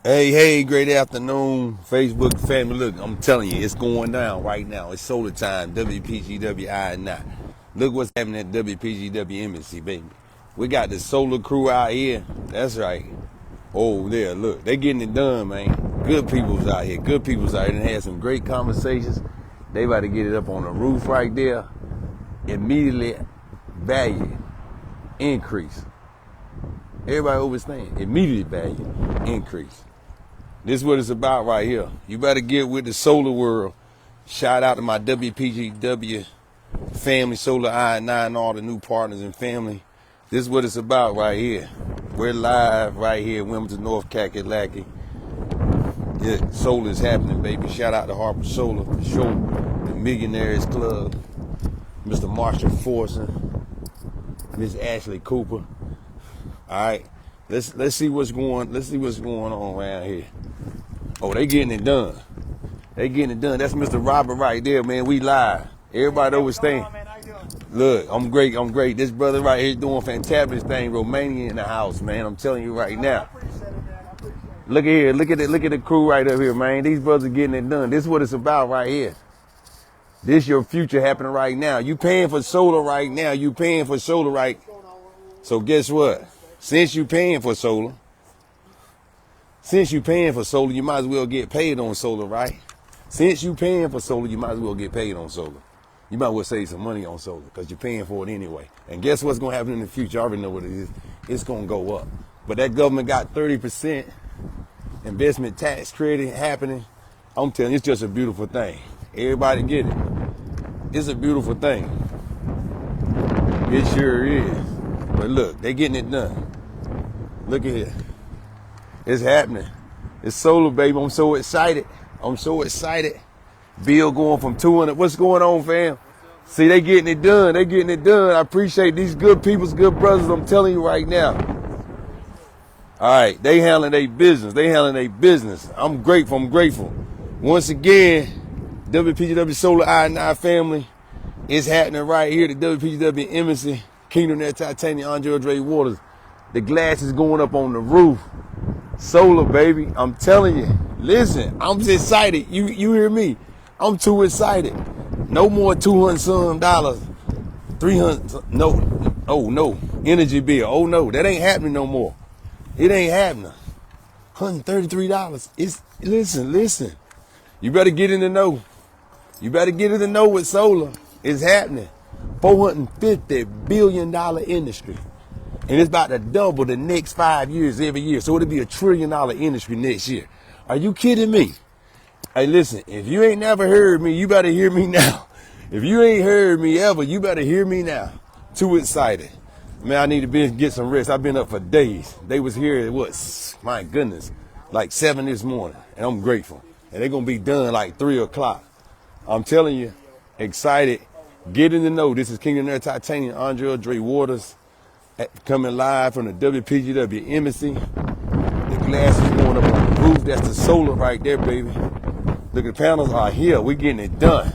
Hey, great afternoon, Facebook family. Look, I'm telling you, it's going down right now. It's solar time, WPGW I and I. Look what's happening at WPGW Embassy, baby. We got the solar crew out here. That's right. Oh, there, look. They getting it done, man. Good people's out here. Good people's out here. They had some great conversations. They about to get it up on the roof right there. Immediately, value increase. Everybody overstand. Immediate value increase. This is what it's about right here. You better get with the solar world. Shout out to my WPGW family, Solar I and I, and all the new partners and family. This is what it's about right here. We're live right here in Wilmington, North Kakalaki. Yeah, solar is happening, baby. Shout out to Harper Solar for sure. The Millionaires Club, Mr. Marshall Forson, Miss Ashley Cooper. All right, let's see what's going on around here. Oh, they getting it done. They getting it done. That's Mr. Robert right there, man. We live. Everybody overstand. Look, I'm great. This brother right here doing fantabulous thing. Romania in the house, man. I'm telling you right now. Look at here. Look at the crew right up here, man. These brothers are getting it done. This is what it's about right here. This your future happening right now. You paying for solar right now. You paying for solar right. So guess what? Since you paying for solar, you might as well get paid on solar, right? Since you paying for solar, you might as well get paid on solar. You might as well save some money on solar because you're paying for it anyway. And guess what's going to happen in the future? I already know what it is. It's going to go up. But that government got 30% investment tax credit happening. I'm telling you, it's just a beautiful thing. Everybody get it. It's a beautiful thing. It sure is. But look, they getting it done. Look at here. It's happening. It's solar, baby. I'm so excited. Bill going from 200. What's going on, fam? See, they getting it done. I appreciate these good people's good brothers. I'm telling you right now. All right, they handling their business. I'm grateful. Once again, WPGW Solar I and I family is happening right here. The WPGW Embassy, Kingdom Air Titanium, Andre Waters. The glass is going up on the roof. Solar, baby. I'm telling you. Listen, I'm just excited. You hear me? I'm too excited. No more $200 some, 300. No. Oh no. Energy bill. Oh no. That ain't happening no more. It ain't happening. $133. Listen. You better get in the know. With solar. It's happening. $450 billion industry. And it's about to double the next 5 years every year. So it'll be $1 trillion industry next year. Are you kidding me? Hey, listen, if you ain't never heard me, you better hear me now. If you ain't heard me ever, you better hear me now. Too excited. Man, I need to get some rest. I've been up for days. They was here at my goodness, like 7 this morning. And I'm grateful. And they're going to be done like 3 o'clock. I'm telling you, excited. Get in the know. This is Kingdom Air Titanium, Andre Waters. Coming live from the WPGW Embassy. The glass is going up on the roof. That's the solar right there, baby. Look, the panels are here. We're getting it done.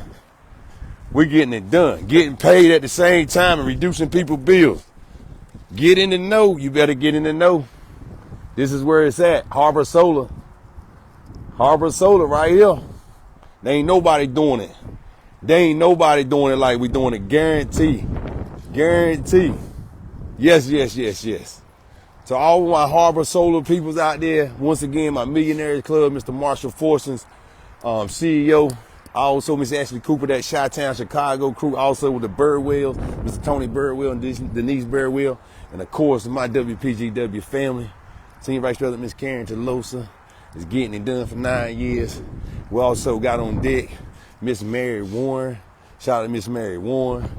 Getting paid at the same time and reducing people's bills. Get in the know. You better get in the know. This is where it's at. Harbor Solar right here. There ain't nobody doing it. Like we doing it. Guarantee. Yes. To all my Harbor Solar peoples out there, once again, my Millionaires Club, Mr. Marshall Forson's CEO. Also, Miss Ashley Cooper, that Chi-Town Chicago crew. Also with the Birdwells, Mr. Tony Birdwell and Denise Birdwell. And of course, my WPGW family. Senior Vice President Miss Karen Tolosa is getting it done for 9 years. We also got on deck Miss Mary Warren. Shout out to Miss Mary Warren.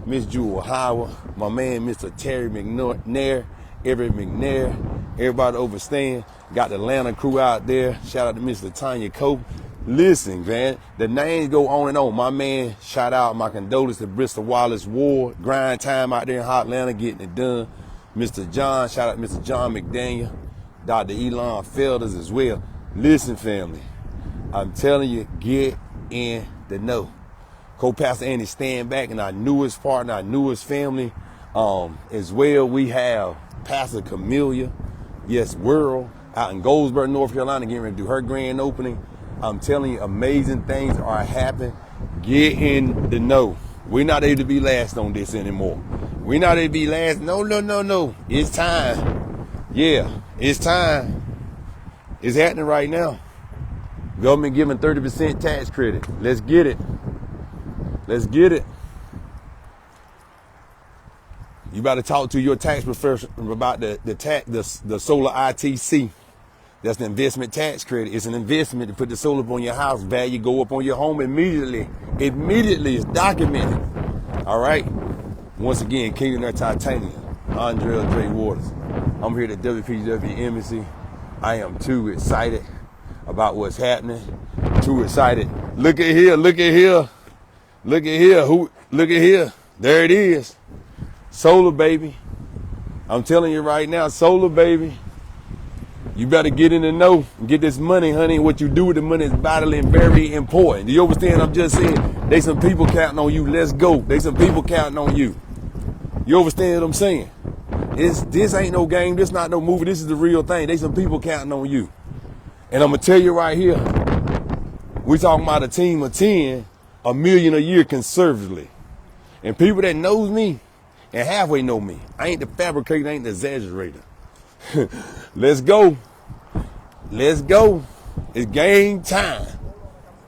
Miss Jewel Howard, my man, Mr. Terry McNair, Everett McNair, everybody overstand. Got the Atlanta crew out there. Shout out to Mr. Tanya Cope. Listen, man, the names go on and on. My man, shout out, my condolences to Bristol Wallace Ward. Grind time out there in Hot Atlanta, getting it done. Mr. John, shout out to Mr. John McDaniel. Dr. Elon Felders as well. Listen, family, I'm telling you, get in the know. Co-Pastor Andy stand back, and our newest partner, our newest family as well. We have Pastor Camellia, yes, World out in Goldsboro, North Carolina, getting ready to do her grand opening. I'm telling you, amazing things are happening. Get in the know. We're not able to be last on this anymore. We're not able to be last. No. It's time. Yeah, it's time. It's happening right now. Government giving 30% tax credit. Let's get it. Let's get it. You got to talk to your tax professional about the solar ITC. That's the investment tax credit. It's an investment to put the solar up on your house. Value go up on your home immediately. Immediately. It's documented. All right. Once again, Kingdom of Titanium. Andrea J. Waters. I'm here at WPGW Embassy. I am too excited about what's happening. Too excited. Look at here. Look at here. Look at here. Look at here. There it is. Solar, baby. I'm telling you right now, solar, baby. You better get in the know and get this money, honey. What you do with the money is vitally and very important. Do you understand? I'm just saying, they some people counting on you. Let's go. They some people counting on you. You understand what I'm saying? This ain't no game. This not no movie. This is the real thing. They some people counting on you. And I'm going to tell you right here, we talking about a team of 10, $1 million a year conservatively. And people that knows me and halfway know me. I ain't the fabricator, I ain't the exaggerator. Let's go. Let's go. It's game time.